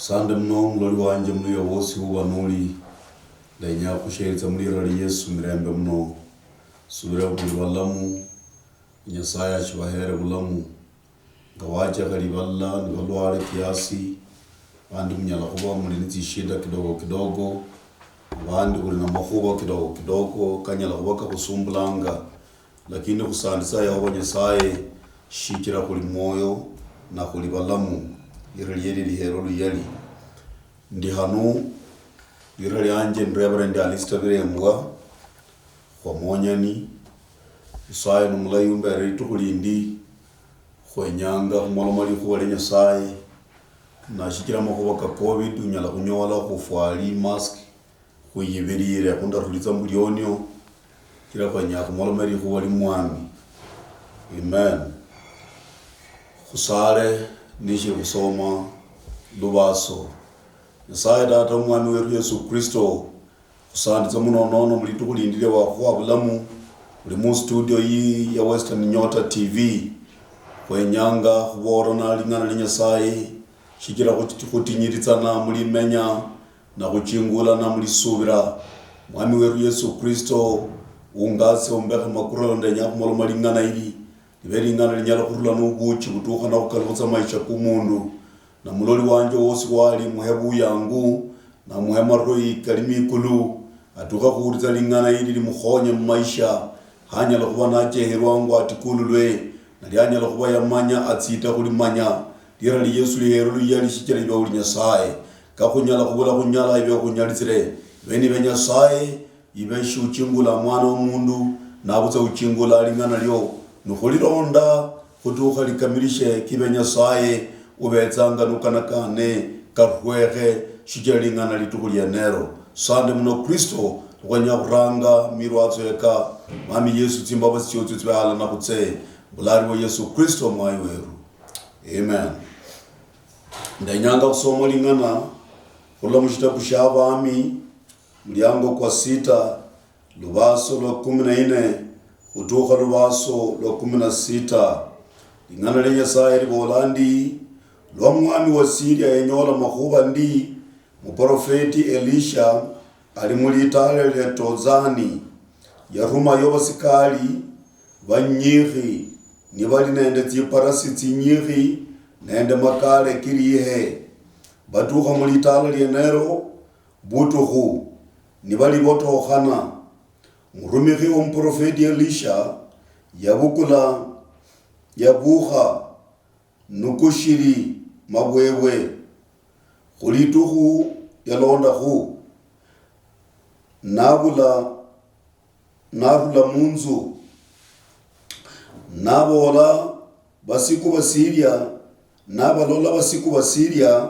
Sande mno mulori wanje mluyo wose ubanuri lenya kusheritsa mulira li Yesu mirembe mno subira kubalamu nyasaya chibahere bulamu gawaje kali balla ni balware kiasi bandi munyala kuba muri nzishida kidogo bandi kuri na makuba kidogo kanyala kubaka kusumbulanga lakini kusandisa yaho nyasaye shikira kuli moyo na kuli balamu irali lihero luyali ndi hanu irali anje Reverend Alistair Birembwa kwa monyani isaye numulayumba ritu kulindi khwenyanga kumolomali kuwale nyasaye na shikira makuba ka covid unyala kunyola kufwali mask kuyibirire kunda ruliza mbulionyo kira kwanya kumolomali kuwali mwami amen kusale nishi kusoma lubaso nyasaye data mwami wetu Yesu Kristo kusandiza munonono mulitu kulindire wa bulamu uli mu studio hii ya Western Nyota TV kwenyanga kuborona lingana ni nyasaye shikira kutinyiritana muri menya na kuchingula na muri subira mwami wetu Yesu Kristo ungase umbeka makuru ndenya kumoloma lingana ili iberi ngana linyala kurula nubuchi kutuka na kukalutsa maisha kumundu na muloli wanje wose wali muhebu yangu na muhema roi kalimi kulu atuka kuuriza lingana ili limukhonye maisha hanya lokuba nacheherwa wangu atikululwe na lyanya lokuba yamanya atsita kuli manya lira li Yesu lihero luyali shikira ibya uli nyasaye kakunyala kubula kunyala ibya kunyalizire beni benyasaye ibeshu uchingula mwana omundu nabuza uchingula lingana lyo nukulironda kutuka likamilishe kibe nyasaye ubetsanga nukanakane karwehe shijalingana litukulia nero sande mno Kristo tukanya kuranga mirwazo yaka mami Yesu timbaba siyotu tibala na kutse bulari wa Yesu Kristo mwai weru amen ndanyanga kusoma lingana kula mushitabu shabami mliango kwa 6 lubaso lwa 14 kutoka lubaso lwa 16 lingana lenye saye libolandi lwa mwami wa Syria yenyola makuba ndi muprofeti Elisha alimulitale letozani yaruma yobasikali banyiri nibali nende tiparasi tinyiri nende makale kirihe batuka mulitale lyenero butuhu nibali botokhana murumikhi umuprofeti Elisha yabukula yabuha nukushiri mabwewe khulituhu yalonda khu narula munzu nabola basiku basiria nabalola basiku basiria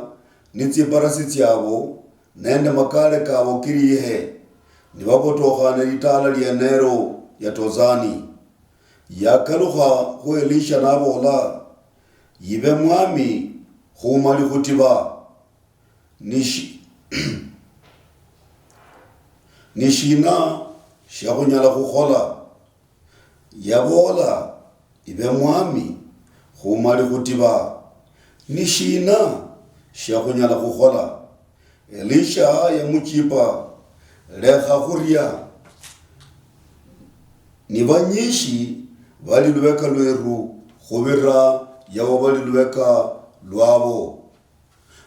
nitsi parasiti yabo nende makale kabo kirihe nibabotokhana litala lyenero yatozani yakaluha khu Elisha nabola yibe mwami khumali khutiba nishina shakunyala khukhola yabola ibe mwami khumali khutiba nishina shakunyala khukhola Elisha yamuchipa lekha khuria nibanyishi bali lubeka lweru khubira yawo bali lubeka lwabo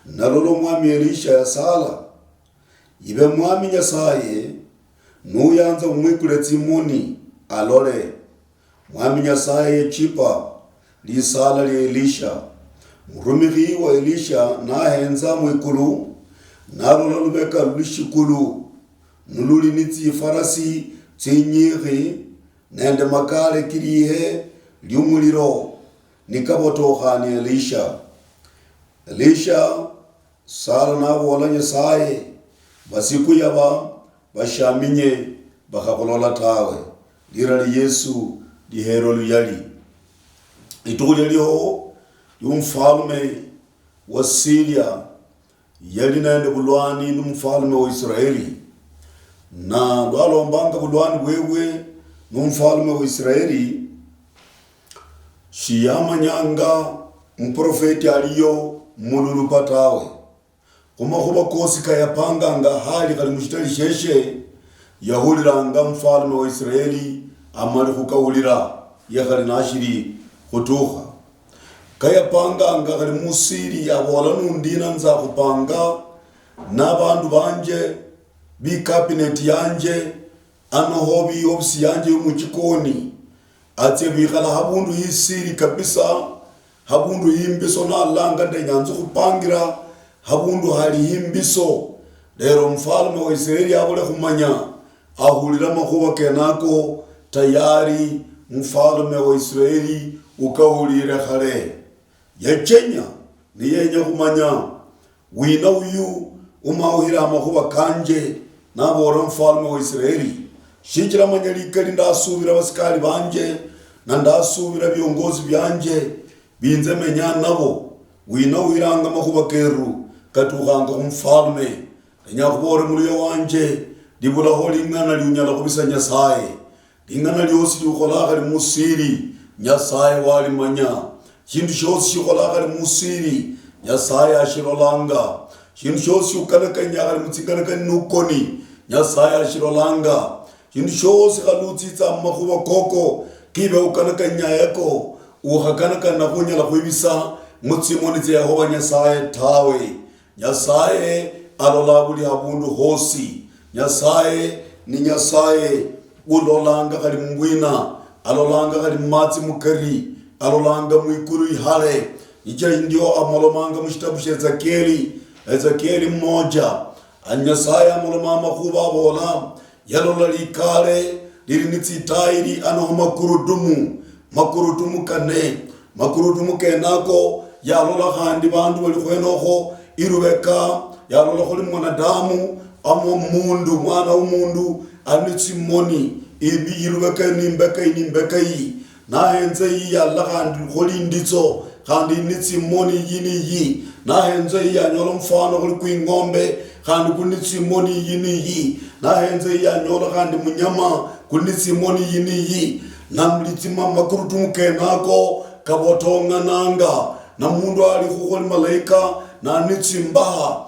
nalolo mwami Elisha yasala ibe mwami nyasaye nuyanza umwikule tsimuni alole mwami nyasaye chipa lisala li Elisha murumikhi wa Elisha nahenza mwikulu nalolo lubeka lushikulu nululi nitsi farasi tsinyiri nende makale kirihe lyumuliro nikabotokhani Elisha sala nabola nyasaye basiku yaba bashaminye bakakolola tawe lira li Yesu lihero luyali itukulia liho yumfalme wa Syria yali nende bulwani numfalme wa Israeli na lwalombanga bulwani wewe numfalme wa Israeli shiyamanyanga mprofeti aliyo mululu patawe kumakhuba kosi kayapanganga hali kali mushitali sheshe yahuliranga mfalme wa Israeli amali khukawulira yakhali nashiri khutukha kayapanganga kali musiri abola nundina nza khupanga n'abandu banje bi cabinet yanje anoho bi ofisi yanje muchikoni atse bikhala habundu yisiri kabisa habundu yimbiso na langa ndenyanzo kupangira habundu hali yimbiso lero mfalme wa Israeli abole khumanya ahulira makhuba kenako tayari mfalme wa Israeli ukahulira khale yachenya niyenya khumanya wina uyu umauhira makhuba kanje nabora mfalme wa Israeli shikira manyalikali ndasubira basikali banje na ndasubira byongozi byanje binze menya nabo wina wiranga makhuba keru katukhanga kumfalme nyakubore muliyo wanje dibula holingana liunyala kubisa nyasaye lingana lyosi likholaka li musiri nyasaye wali manya shindu shosi shikholaka li musiri nyasaye ashirolanga shindu shosi ukanakanya li mutsinganakani nukoni nyasaye ashirolanga shindu shosi khalutsitsa makhuba koko kibe ukanakanya yako uhakanakana kunyala kuibisa mutsimoni tse Yehova nyasaye tawe nyasaye alola buli habundu hosi nyasaye ni nyasaye ulolanga kali mbwina alolanga kali matsi mukari alolanga mwikuru ihale ija ndio amolomanga mushitabu sha Ezekieli mmoja anyasaye amoloma makhuba bola yalola likale liri nitsitairi anoho makurudumu kane makurudumu kenako yalola khandi bandu bali khwenokho irubeka yalola kholi mwanadamu amo mundu mwana umundu anitsimoni ibi irubeka nimbeka yi na henze yi yalla khandi kholi nditso khandi nitsimoni yi na henze yi anyola mfano kholi kuingombe khandi kunitsimoni yi na henze yi anyola khandi munyama kunitsimoni yi na mlitima makurudumu kenako kabotonga nanga na mundu ali khukoli malaika na nitsimbaha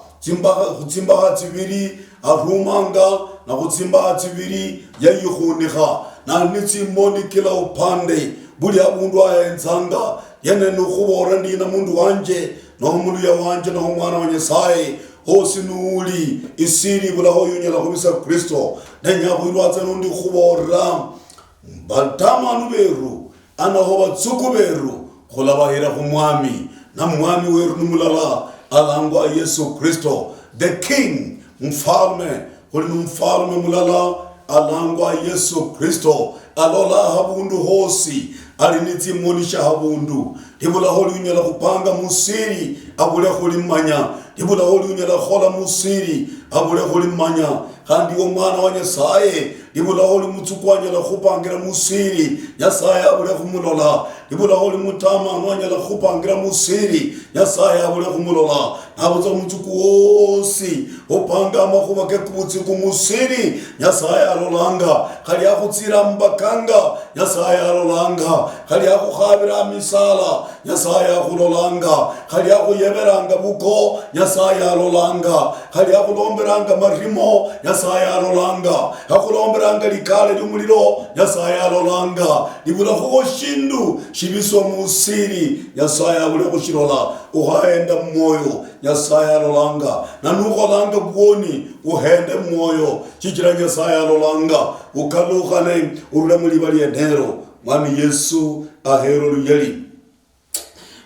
tsimbaha tsibiri arumanga na kutsimbaha tsibiri yayikhunikha na nitsimoni kila upande buli abundu ayenzanga yene nukhubora ndina mundu wanje no muluya wanje no mwana wa Nyasaye hosi nuli isiri bulaho yunyala kubisa Kristo nenyakhwirwatsa nundi khubora batamanu beru anaho batsuku beru khulabahira khumwami na mwami weru numulala alangwa Yesu Kristo the king mfalme mfalme mulala alangwa Yesu Kristo alola habundu hosi alinitimonisha habundu dibula holi unyala kupanga musiri abule holi manya dibula holi unyala khola musiri abule holi manya kandi omwana wa Nyasaye dibula holi mutsukwanya la kupangira musiri Nyasaye abule kumulola dibula holi mutama wanya la kupangira musiri Nyasaye abule kumulola nabuza mutsuku wosi opanga makhuba ke kubutsiku musiri Nyasaye alolanga khali akutsira mbakanga Nyasaye alolanga khali akukhabira misala Nyasaye akulolanga khali akuyeberanga buko Nyasaye alolanga khali akulomberanga marimo Nyasaye alolanga akulomberanga likale lyumuliro Nyasaye alolanga libula kho shindu shibiso musiri Nyasaye abule kushirola uhaenda moyo Nyasaye alolanga nanukholanga bwoni uhende moyo chichira Nyasaye alolanga ukalukhane urule mulibali enero mwami Yesu ahero luyeli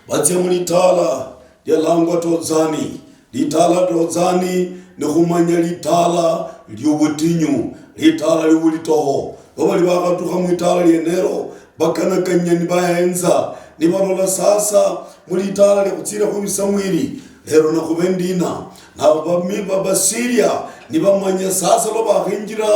batse mulitala lyalangwa tozani litala tozani nikhumanya litala lyubutinyu litala lyubulitoho babali bakatukha mwitala lyenero bakanakanya nibahenza nibalola sasa mulitala lyakutsira kubisamwili lero nakubendina na Basiria nibamanya sasa lo bahinjira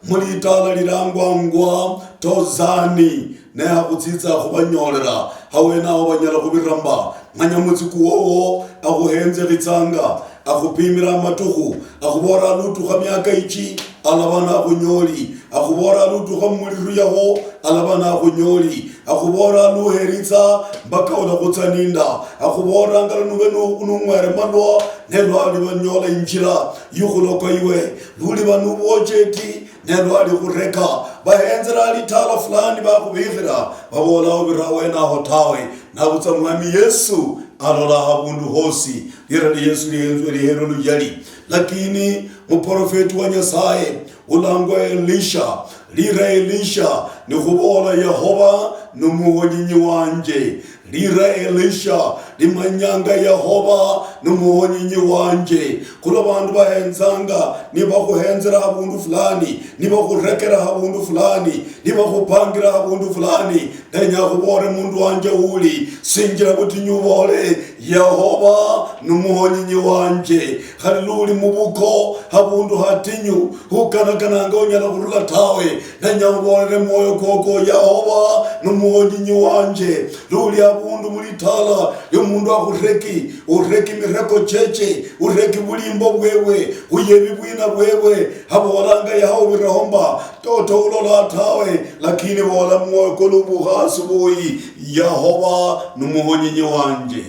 mulitala lirangwangwa tozani ne akutsitsa khubanyolera hawena abanyala kubiramba manyamutsi kuwo akuhenze litsanga akupimira amatuhu akubora lutu khamyaka ichi alabana kunyoli akubora lutuka muliru yaho alabana kunyoli akubora luheritsa mpaka unakutsaninda akubora ngala nungwere malwa nelo ali banyola injira yukhuloko iwe luli banu bocheti nelo ali kureka bahenzera ali tala fulani bakubihira babola obirawe na hotawe nabutsa mwami Yesu alola habundu hosi lirali Yesu lihero luyali lakini muprofeti wa Nyasaye ulangwa Elisha lira Elisha ni kubola Yehova numuhonyinyi wanje lira Elisha limanyanga Yehova numuhonyinyi wanje kula bantu bahenzanga niba kuhenzera habundu fulani niba kurekera habundu fulani niba kupangira habundu fulani ndenya kubore mundu wanje uli singira buti nyubole Yehova numuhonyinyi wanje haluli mubuko habundu hatinyu hukanagana ngonyala kurula tawe ndenya kubore moyo koko Yehova numuhonyinyi wanje luli habundu mulitala yomundu akureki ureki mireko cheche ureki bulimbo bwewe uyebi bwina bwewe habolanga yaho birahomba toto ulola tawe lakini bola moyo kolubu hasubuhi Yehova numuhonyinyi wanje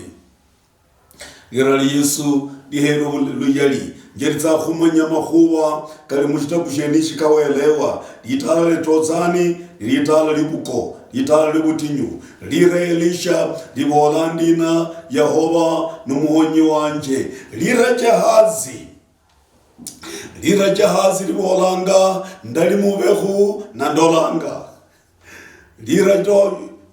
girali Yesu lihero luyali ngeritsa khumanya makhuba kali muchitabu shenishi kawelewa litala letozani litala libuko litala libutinyu lire Elisha libola ndina Yehova numuhonyi wanje lire jahazi libolanga ndali mubehu na ndolanga lire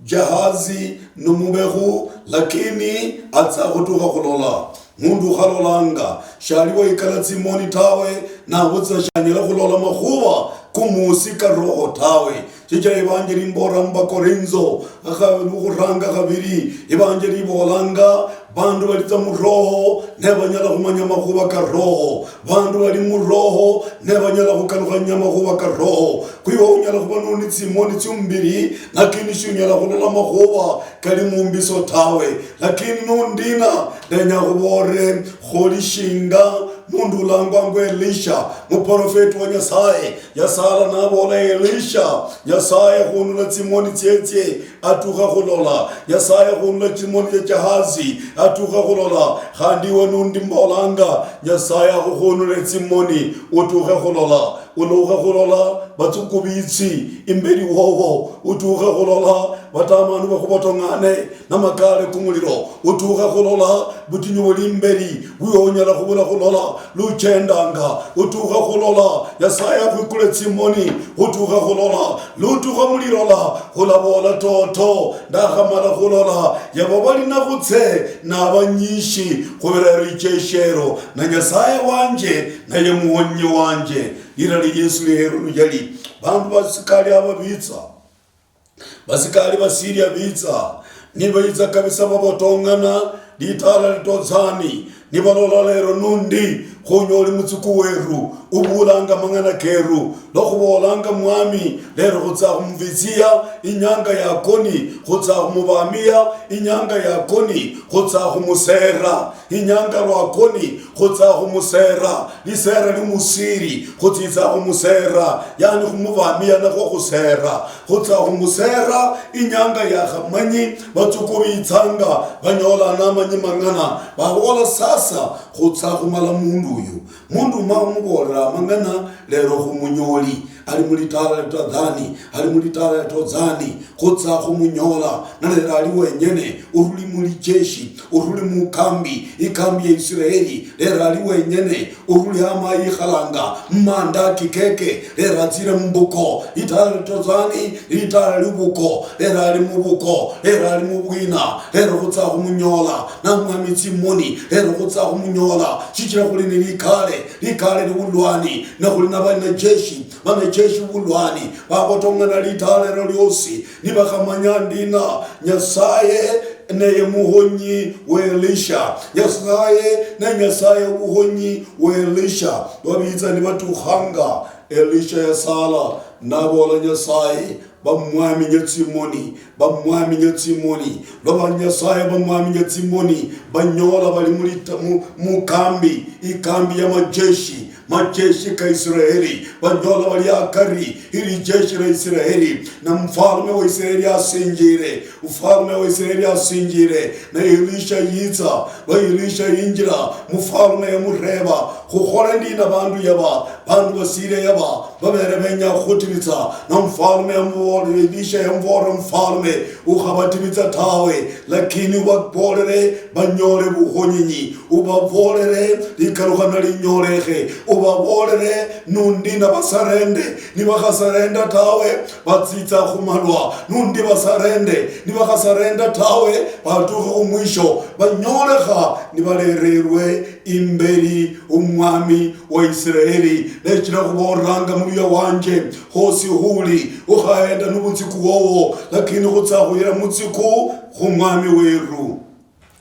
jahazi numubehu lakini atsa kutuka kulola mundu khalolanga shaliwa ikala Simoni tawe na butsa shanyela kulola makhuba kumusika roho tawe chicha evanjeli mbora mbakorinzo akhaburanga kabiri evanjeli bolanga bandu balitsa mu roho nebanyala kumanya makhuba ka roho bandu bali mu roho nebanyala kukalukanya makhuba ka roho kuiwa unyala kuba nuni Simoni tsumbiri lakini shunyala kulola makhuba kali mumbiso tawe lakini nundina ndenya kubore kholishinga mundu langwa Elisha muprofeti wa Nyasaye yasala nabola Elisha Nyasaye khunula Simoni tsetse atuka kulola Nyasaye khunula Simoni jahazi atuka kulola khandi wanundi mbolanga Nyasaye khunula Simoni utuka kulola uloka kulola batukubitsi imberi wowo utuka kulola batamanu bakubotongane namakale kumuliro utuka kulola butinyu limberi uyonyala kubula kulola luchendanga utuka kulola Yasaya kwikule Simoni utuka kulola lutuka mulirola ulabola toto ndakamala kulola yababali nakutse nabanyishi kubera richeshero na Nyasaye wanje na yemuhonyi wanje irali Yesu lihero luyali bantu basikali ababitsa basikali basiria bitsa nibaitsa kabisa babotongana litala litozani nibalola lero nundi khonyoli mutsuku weru ubulanga mangana keru lokhubolanga mwami lero khutsa kumvizia inyanga yakoni khutsa kumubamia inyanga yakoni khutsa kumusera inyanga lwakoni khutsa kumusera lisera limusiri khutsa kumusera yani kumubamia nakho khusera khutsa kumusera inyanga yakhamanyi batsuku bitsanga banyola namanyi mangana babola sasa khutsa kumala mundu mundu mamubora mangana lero khumunyoli ali mulitala letadhani ali mulitala letozani khutsa khumunyola nalera ali wenyene uruli mulijeshi uruli mukambi ikambi ya Israeli lera ali wenyene uruli ama ikhalanga manda kikeke lera tsire mbuko itala letozani itala libuko lera ali mubuko lera ali mubwina lera khutsa khumunyola namwami Simoni lera khutsa khumunyola chichira khuli likale libulwani na khuli nabana jeshi jeshi bulwani babotongana litala lyosi nibakhamanya ndina Nyasaye neye muhonyi we Elisha Nyasaye na Nyasaye muhonyi we Elisha babitsa ni batukhanga Elisha yasala nabola Nyasaye bamwami Simoni loba Nyasaye bamwami Simoni banyola bali mukambi ikambi ya majeshi majeshi ka Israeli banyola waliakari hili jeshi la Israeli na mfalme wa Israeli asinjire, mfalme wa Israeli asinjire na Elisha yiza wa Elisha injira mfalme ya mureba kukhorandi na bandu yaba bandu basire yaba babere benya khutibitsa na mfalme ya mwore Elisha ya mwore mfalme ukhabatibitsa tawe lakini wabolere banyole buhonyinyi ubabolere ikaruhana linyolehe ubabolere nundi na basarende ni bakasarenda tawe batsitsa khumalwa nundi basarende ni bakasarenda tawe batuka umwisho banyoleha ni balererwe imberi umwami wa Israeli nechira kuboranga muya wanje hosi huli uhaenda nubutsiku wowo lakini kutsahuira mutsiku khumwami weru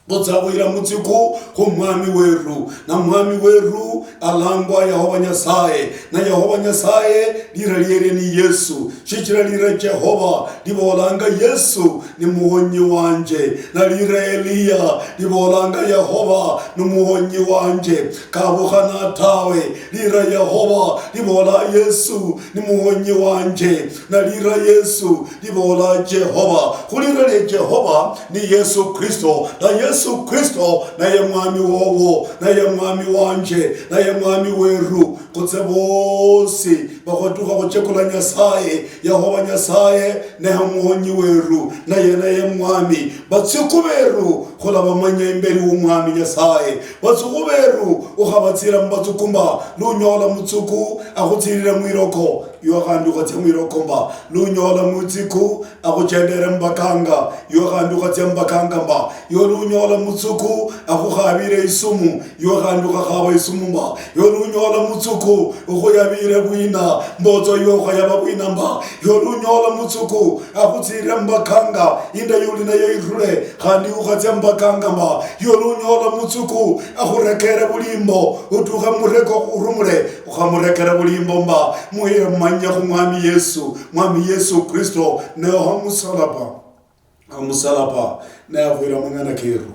botsabuira mutsiku khumwami weru na mwami weru alangwa Yehova Nyasaye na Yehova Nyasaye liraliere ni Yesu shichira lira Jehova libolanga Yesu ni muhonyi wanje na lira Eliya libolanga Yehova ni muhonyi wanje kabukhana tawe lira Yehova libola Yesu ni muhonyi wanje na lira Yesu libola Jehova khulira le Jehova ni Yesu Kristo na Yesu Kristo naye mwami wowo naye mwami wanje naye mwami weru kutsebosi bakotuka kuchekula Nyasaye Yehova Nyasaye naye muhonyi weru naye mwami batsikuberu khola bamanye imberi umwami Nyasaye batsikuberu ukhabatsira mbatsukumba lunyola mutsuku akutsirira mwiroko yokhandi ukhatse mwirokomba lunyola mutsiku akuchendere mbakanga yokhandi ukhatse mbakanga mba yolunyola mutsuku akukhabire isumu yokhandi ukakhaba isumu mba yolunyola mutsuku ukhuyabire bwina mbozo yokhayaba bwina mba yolunyola mutsuku akutsirira mbakanga inda yuli nayo irule khandi ukhatse mbakanga mba yolunyola mutsuku akhurekere bulimbo utukha mureko urumure ukhamurekere bulimbo mba muye manya khumwami Yesu mwami Yesu Kristo neho musalapa na yakhwira mungana keru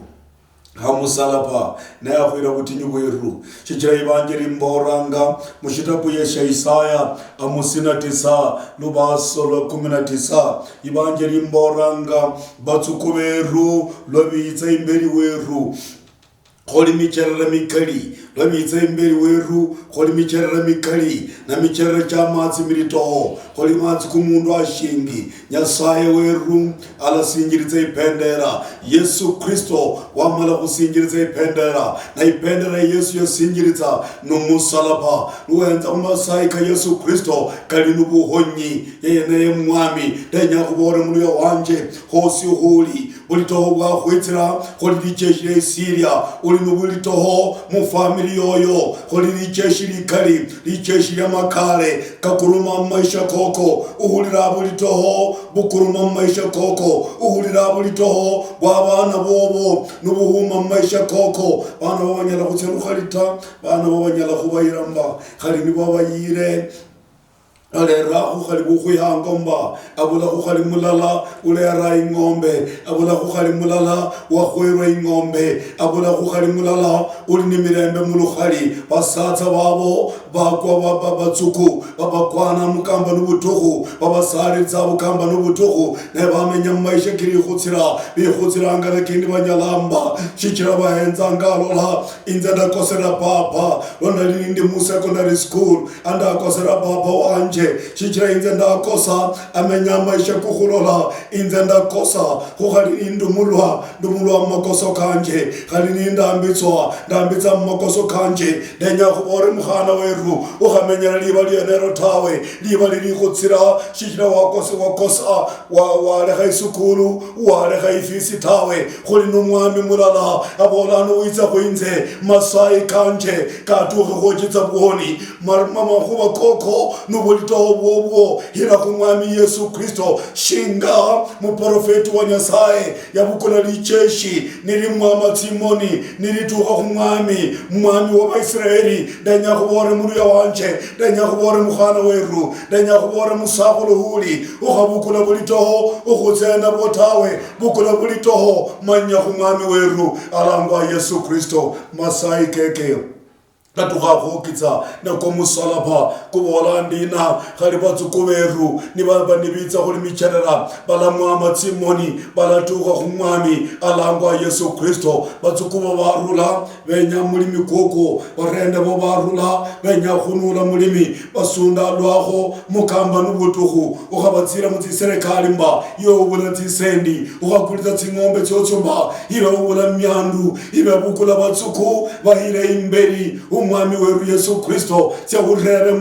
hamusalapa na yakhwira butinyu bweru shichira ibangeli mboranga mushitabu yesha Isaya amusina tisa lubaso lwa 19 ibangeli mboranga batsukuberu lobitsa imberi weru kholi micherera mikali lwamitsa imberi weru kholi micherera mikali na micherera chamatsi militoho kholi matsi kumundu ashingi Nyasaye weru alasinjiritsa ipendera Yesu Kristo wamala kusinjiritsa ipendera na ipendera Yesu yasinjiritsa numusalaba luenza kumasai ka Yesu Kristo kali nubuhonyi yeye mwami tenya kubore mulyo wanje hosi huli bulitoho bwa khwitsira kholi lijeshi le Syria uli nubulitoho mu family yoyo kholi lijeshi likali lijeshi ya makale kakuruma maisha koko uhulira bulitoho bukuruma maisha koko uhulira bulitoho bwabana bobo nubuhuma maisha koko bana babanyala kutserukhalita bana babanyala khubayiramba khali nibo bayire alera ukhali bukhuyangomba abula ukhali mulala ulera ingombe abula ukhali mulala wakhwera ingombe abula ukhali mulala uli nimirembe mulukhali basatsa babo bakwa babatsuku babakwana mukamba nubutuhu babasaritsa bukamba nubutuhu ne bamenya maisha kiri khutsira bikhutsira ngala kindi banyalamba shichira bahenza ngalola inzada kosera papa lona lindi mu secondary school anda kosera papa wanje shichira inze ndakosa amenya maisha kukhulola inze ndakosa khali indumulwa makoso kanje khali ndambitsa makoso kanje ndenya khubore mukhana weru ukhamenya liba lyenero tawe liba lili khutsira shichira wakosa walekha isukulu walekha ifisi tawe khuli numwami mulala abola nuwitsa khuinze masai kanje katukhe khochitsa bwoni mama khuba koko nubulito bwo hira kumwami Yesu Kristo shinga muprofeti wa Nyasaye yabukula licheshi nili mwama Timoni nilituka kumwami wa Israeli ndanya kubore muri wanje ndanya kubore mukhana weru ndanya kubore musakulu huli ukhabukula bulitoho ukhutsenda botawe bukula bulitoho manya kumwami weru alangwa Yesu Kristo masai keke katukhakhookitsa nakomusalapa kuvolandina khali vatsukuveru nivanivitsa khuli micherera valamwama tsimoni valatukha khumwami alangwa Yesu Kristo vatsukuvo varula venya mulimi koko varende vo varula venya khunula mulimi vasunda lwakho mukamba nuvutukhu ukhavatsira mutsiserekali mba iwe uvula tsisendi ukhakulitsa tsing'ombe tsotsumba iwe uvula myandu iwe vukula vatsuku vahile imberi umwami weru Yesu Kristo tsaurere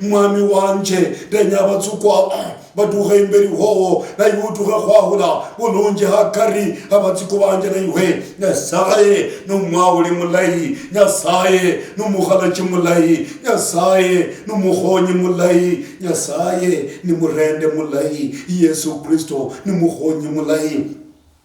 mwami wanje ndenya vatsukwa baduhe imberi hoho na ivutuhe khwahula ulunje hakari abatsiku banje na iwe Nyasaye numwauli mulayi Nyasaye numukhalachi mulayi Nyasaye numukhonyi mulayi Nyasaye nimurende mulayi Yesu Kristo nimukhonyi mulayi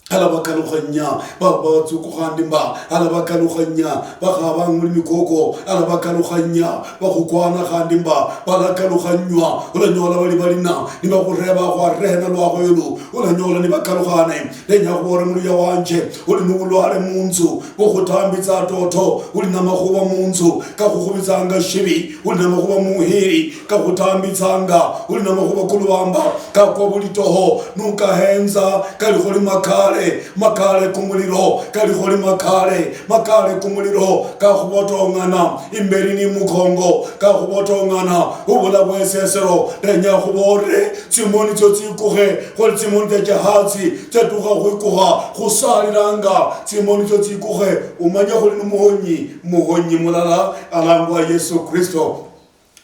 alabakalukhanya babatsukukhandimba alabakalukhanya bakhabanguli mikoko alabakalukhanya bakhukwana khandimba balakalukhanywa ulanyola bali balina nibakhureba khwarehena lwakho yolu ulanyola nibakalukhane lenya khubora muluya wanje uli nubulwale munzu bukhutambitsa toto uli namakhuba munzu kakhukhubitsanga shibi uli namakhuba muhiri kakhutambitsanga uli namakhuba kulubamba kakwa bulitoho nukahenza kalikholi makale kumuliro kalikholi makale kumuliro kakhubotongana imberi ni mukhongo kakhubotongana ubula bwesesero lenya khubore tsimoni tsotsikukhe kholi tsimoni tsejahatsi tsetukha khwikukha khusalilanga tsimoni tsotsikukhe umanya kholi numuhonyi mulala alangwa Yesu Kristo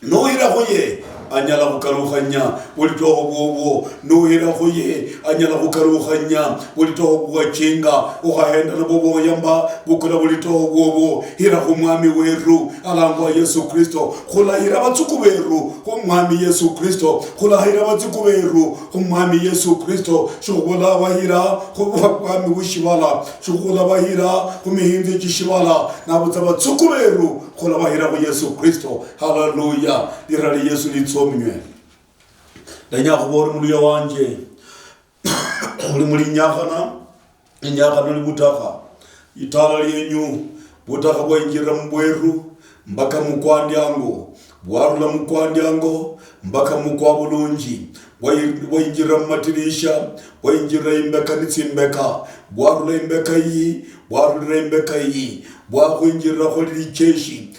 nohira khuye anyala khukalukhanya bulitoho bwobwo nuhira khuye anyala khukalukhanya bulitoho bwachinga ukhahenda nabo boyamba bukula bulitoho bwobwo hira khumwami weru alangwa Yesu Kristo khulahira batsuku beru khumwami Yesu Kristo khulahira batsuku beru khumwami Yesu Kristo shukula bahira khumwami wishibala shukula bahira khumihinzi chishibala nabutsa batsuku beru khula bahira khu Yesu Kristo haleluya dirali Yesu somnywe ndanya khubora muluya wanje uli muri nyakana libutakha itala lyenyu butakha bwainjira mbweru mpaka mukwandyango bwarula mukwandyango mpaka mukwabulunji bwainjira mumatirisha bwainjira imbeka nitsimbeka bwarula imbeka iyi bwakwinjira kholi icheshi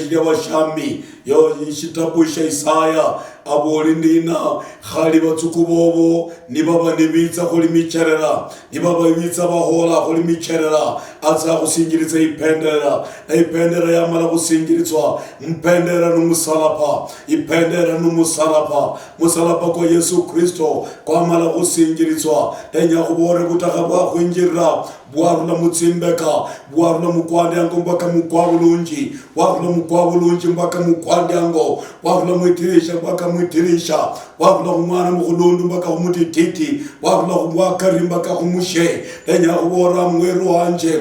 lyabashami yo ishitabu sha Isaya abolindina khali batsuku bobo nibaba nibitsa kholi micherera nibaba ibitsa bahola kholi micherera atsa kusingiritsa ipendera yamala kusingiritswa mpendera numusalapa musalapa kwa Yesu Kristo kwamala kusingiritswa tenya khubore butakha bwakwinjira bwarula mutsimbeka bwarula mukwandyango mpaka mukwabulunji bwarula mukwabulunji mpaka mukwandyango bwarula mwitirisha mpaka mwitirisha bwarula kumwana mukhulundu mpaka kumutititi bwarula kumwakari mpaka kumushe tenya khubora mweru wanje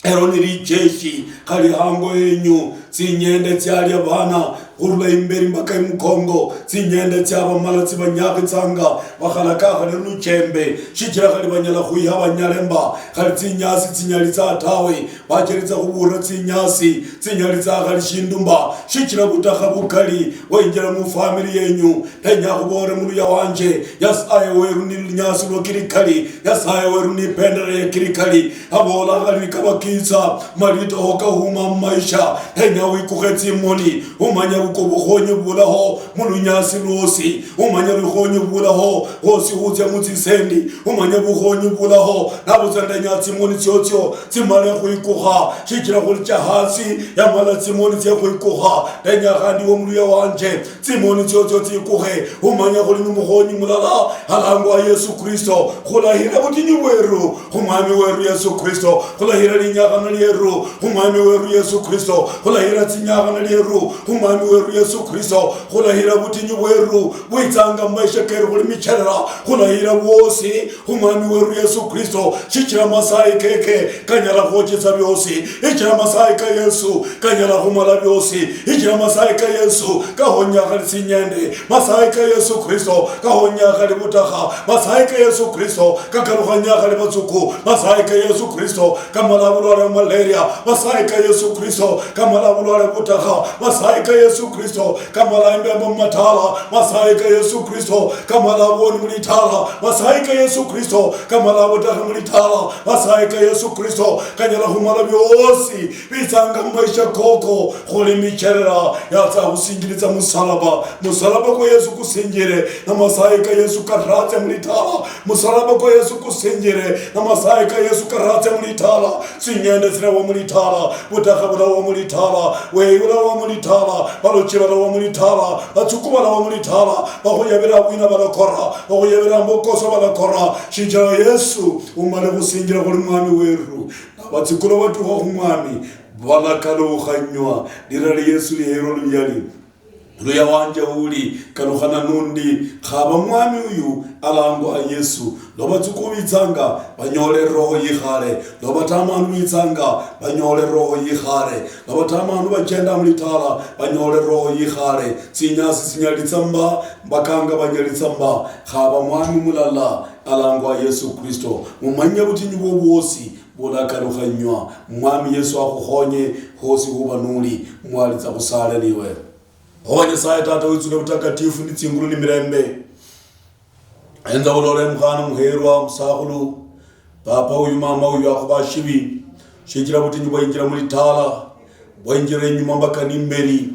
ero nirijeshi khali hango yenyu tsinyende tsyali abana urula imberi mpaka imukongo tsinyende tsyabamala tsibanyakhitsanga bakhalaka khali luchembe shichira khali banyala khuiha banyalemba khali tsinyasi tsinyalitsa atawe bacheritsa khubura tsinyasi tsinyalitsa khali shindumba shichira butakha bukali wainjira mu family yenyu tenya khubore muluya wanje Yasaye weru ni lunyasi lwakirikali Yasaye weru ni pendere yakirikali abola khali kabakitsa malito hokahuma maisha tenya wikukhetsi moni umanya bukhonyi bulaho mulunyasi lwosi umanya bukhonyi bulaho hosi hutya mutsisendi umanya bukhonyi bulaho nabuzandanya tsimoni tsyotsyo tsimale khuikukha shichira khuli chahasi yamala tsimoni tsekhuikukha tenya khandi wo muluya wanje tsimoni tsyotsyo tsikukhe umanya khuli numukhonyi mulala alangwa Yesu Kristo khulahira butinyu bweru khumwami weru Yesu Kristo khulahira linyakhana lyeru khumwami weru Yesu Kristo khulahira tsinyakhana lyeru umwami weru Yesu Kristo khulahira butinyu bweru bwitsanga maisha keru khuli micherera khulahira bwosi umwami weru Yesu Kristo chichira masai keke kanyala khochesa byosi ichira masai ka Yesu kanyala khumala byosi ichira masai ka Yesu kahonya khali sinyende masai ka Yesu Kristo kahonya khali butakha masai ka Yesu Kristo kakarukhanya khali batsuku masai ka Yesu Kristo kamala bulwale malaria masai ka Yesu Kristo kamala bulwale butakha masai ka Yesu Kristo kamala imbembo matala masai ka Yesu Kristo kamala boni mulitala masai ka Yesu Kristo kamala butakha mulitala masai ka Yesu Kristo kanyala humala byosi bisanga maisha koko khuli micherera yatsa usingiriza musalaba kwa Yesu kusingire na masai ka Yesu karate mulitala musalaba kwa Yesu kusingire na masai ka Yesu karate mulitala sinyende sina wa mulitala butakha bula wa mulitala weura wa mulitala balochira wa mulitala batukuma wa mulitala bakuyabira bwina balakora bakuyabira mbokoso balakora shija Yesu umale kusingira kuli mwami weru batsikolo batu ho mwami balakalo khanywa dirali Yesu lihero lyali luya wanje uli kalukhana nundi khaba mwami uyu alangwa Yesu loba tukubitsanga banyole roho yikhale loba tamanu bitsanga banyole roho yikhale loba tamanu bachenda mulitala banyole roho yikhale sinyasi sinyalitsamba bakanga banyalitsamba khaba mwami mulala alangwa Yesu Kristo mumanye butinyu bwosi bulakalukhanywa mwami Yesu akukhonye hosi hubanuli mwalitsa kusaleliwe Honya saya tata witsule utakatifu nitsingulu ni mirembe enza ulole mkhana muherwa musahulu papa uyu mama uyu akhubashibi shikira butinyu bwinjira mulitala bwinjira nyuma mbaka nimberi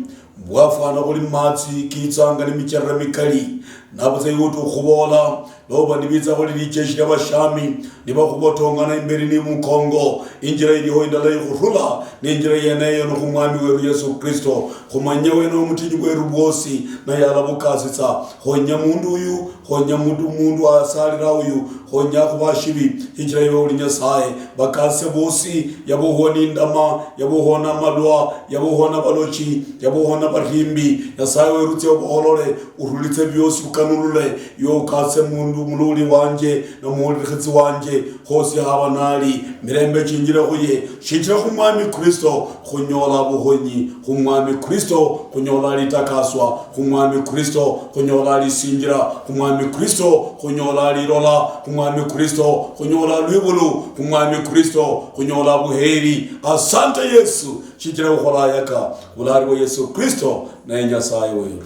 bwafana kuli matsi kitsanga nimicherera mikali nabuze yutu khubola loba nibiza kuli lijeshi y'abashami niba khubotongana imberi ni mukongo injira iliho indala yikhurula ninjira yeneyo no kumwami weru Yesu Kristo khumanye wena umutinyu weru bwosi na yala bukasitsa honya mundu uyu honya mundu asalira uyu honya kubashibi injira yo uli Nyasaye bakase bosi yabohona indama yabohona malwa yabohona balochi yabohona barimbi Nyasaye weru tse obolole urulitse byosi ukanulule yo kase mundu mululi wanje no mulirikitsi wanje hosi habanali mirembe chinjira kuye shitira kumwami Kristo kunyola buhonyi kumwami Kristo kunyola litakaswa kumwami Kristo kunyola lisinjira kumwami Kristo kunyola lirola kumwami Kristo kunyola lwibulu kumwami Kristo kunyola buheri asante Yesu shitira ukhola yaka ulari wa Yesu Kristo na Nyasaye weru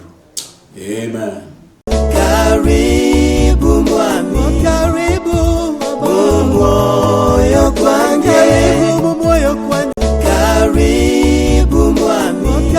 amen.